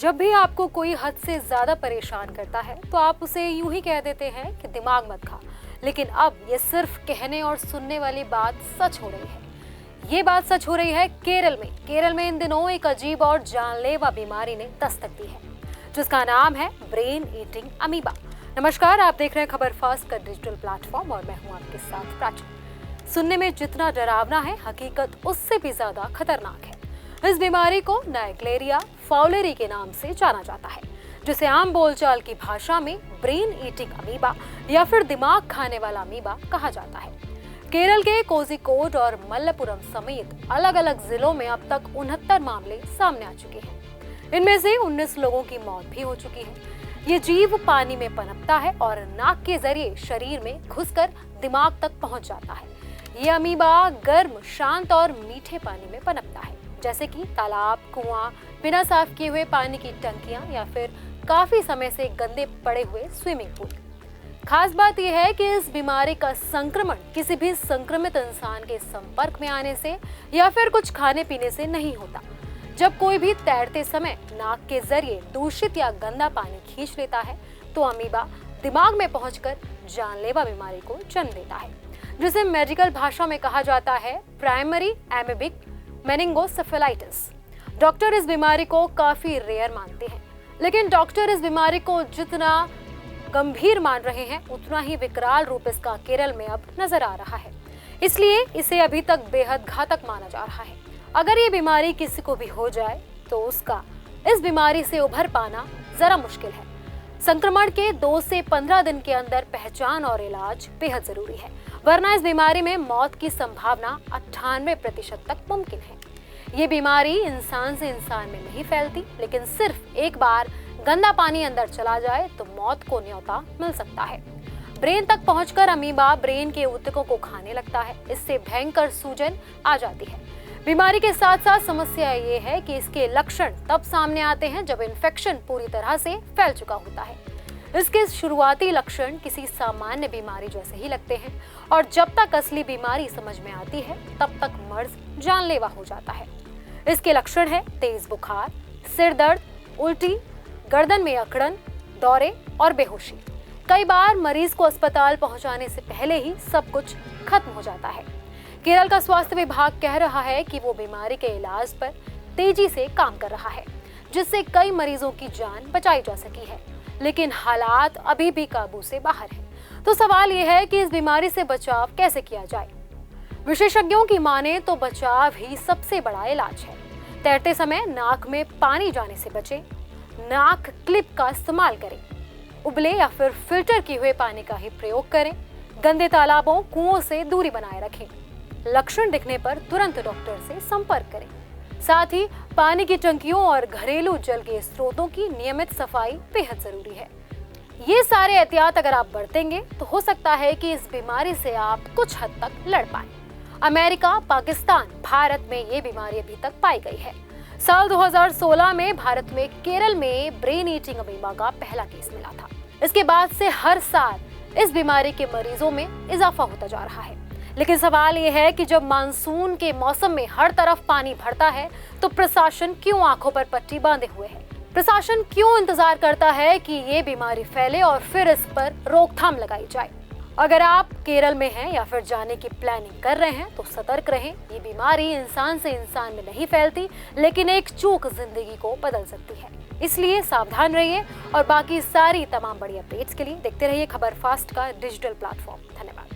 जब भी आपको कोई हद से ज्यादा परेशान करता है तो आप उसे यूं ही कह देते हैं कि दिमाग मत खा। लेकिन अब ये सिर्फ कहने और सुनने वाली बात सच हो रही है। ये बात सच हो रही है केरल में इन दिनों एक अजीब और जानलेवा बीमारी ने दस्तक दी है, जिसका नाम है ब्रेन ईटिंग अमीबा। नमस्कार, आप देख रहे हैं खबर फास्ट का डिजिटल प्लेटफॉर्म और मैं हूं आपके साथ प्राची। सुनने में जितना डरावना है, हकीकत उससे भी ज्यादा खतरनाक है। इस बीमारी को नाइग्लेरिया फाउलेरी के नाम से जाना जाता है, जिसे आम बोलचाल की भाषा में ब्रेन ईटिंग अमीबा या फिर दिमाग खाने वाला अमीबा कहा जाता है। केरल के कोझिकोड और मलप्पुरम समेत अलग अलग जिलों में अब तक 69 मामले सामने आ चुके हैं। इनमें से 19 लोगों की मौत भी हो चुकी है। ये जीव पानी में पनपता है और नाक के जरिए शरीर में घुसकर दिमाग तक पहुंच जाता है। ये अमीबा गर्म, शांत और मीठे पानी में पनपता है, जैसे कि तालाब, कुआं, बिना साफ किए हुए पानी की टंकियां या फिर काफी समय से गंदे पड़े हुए स्विमिंग पूल। खास बात यह है कि इस बीमारी का संक्रमण किसी भी संक्रमित इंसान के संपर्क में आने से या फिर कुछ खाने पीने से नहीं होता। जब कोई भी तैरते समय नाक के जरिए दूषित या गंदा पानी खींच लेता है तो अमीबा दिमाग में पहुंचकर जानलेवा बीमारी को जन्म देता है, जिसे मेडिकल भाषा में कहा जाता है प्राइमरी एमीबिक मेनिंगोसेफेलाइटिस। डॉक्टर इस बीमारी को काफी रेयर मानते हैं, लेकिन डॉक्टर इस बीमारी को जितना गंभीर मान रहे हैं उतना ही विकराल रूप इसका केरल में अब नजर आ रहा है। इसलिए इसे अभी तक बेहद घातक माना जा रहा है। अगर ये बीमारी किसी को भी हो जाए तो उसका इस बीमारी से उभर पाना जरा मुश्किल है। संक्रमण के 2 से 15 दिन के अंदर पहचान और इलाज बेहद जरूरी है, वरना इस बीमारी में मौत की संभावना 98% तक मुमकिन है। ये बीमारी इंसान से इंसान में नहीं फैलती, लेकिन सिर्फ एक बार गंदा पानी अंदर चला जाए तो मौत को न्योता मिल सकता है। ब्रेन तक पहुंचकर अमीबा ब्रेन के ऊतकों को खाने लगता है। इससे भयंकर सूजन आ जाती है। बीमारी के साथ साथ समस्या ये है कि इसके लक्षण तब सामने आते हैं जब इन्फेक्शन पूरी तरह से फैल चुका होता है। इसके शुरुआती लक्षण किसी सामान्य बीमारी जैसे ही लगते हैं और जब तक असली बीमारी समझ में आती है तब तक मर्ज जानलेवा हो जाता है। इसके लक्षण है तेज बुखार, सिर दर्द, उल्टी, गर्दन में अकड़न, दौरे और बेहोशी। कई बार मरीज को अस्पताल पहुंचाने से पहले ही सब कुछ खत्म हो जाता है। केरल का स्वास्थ्य विभाग कह रहा है कि वो बीमारी के इलाज पर तेजी से काम कर रहा है, जिससे कई मरीजों की जान बचाई जा सकी है, लेकिन हालात अभी भी काबू से बाहर है। तो सवाल ये है कि इस बीमारी से बचाव कैसे किया जाए। विशेषज्ञों की माने तो बचाव ही सबसे बड़ा इलाज है। तैरते समय नाक में पानी जाने से बचें, नाक क्लिप का इस्तेमाल करें, उबले या फिर फिल्टर किए हुए पानी का ही प्रयोग करें, गंदे तालाबों, कुओं से दूरी बनाए रखें, लक्षण दिखने पर तुरंत डॉक्टर से संपर्क करें। साथ ही पानी की टंकियों और घरेलू जल के स्रोतों की नियमित सफाई बेहद जरूरी है। ये सारे एहतियात अगर आप बरतेंगे तो हो सकता है कि इस बीमारी से आप कुछ हद तक लड़ पाएं। अमेरिका, पाकिस्तान, भारत में ये बीमारी अभी तक पाई गई है। साल 2016 में भारत में केरल में ब्रेन ईटिंग अमीबा का पहला केस मिला था। इसके बाद से हर साल इस बीमारी के मरीजों में इजाफा होता जा रहा है। लेकिन सवाल ये है कि जब मानसून के मौसम में हर तरफ पानी भरता है तो प्रशासन क्यों आंखों पर पट्टी बांधे हुए है? प्रशासन क्यों इंतजार करता है कि ये बीमारी फैले और फिर इस पर रोकथाम लगाई जाए? अगर आप केरल में हैं या फिर जाने की प्लानिंग कर रहे हैं तो सतर्क रहें। ये बीमारी इंसान से इंसान में नहीं फैलती, लेकिन एक चूक जिंदगी को बदल सकती है। इसलिए सावधान रहिए और बाकी सारी तमाम बड़ी अपडेट्स के लिए देखते रहिए खबर फास्ट का डिजिटल प्लेटफॉर्म। धन्यवाद।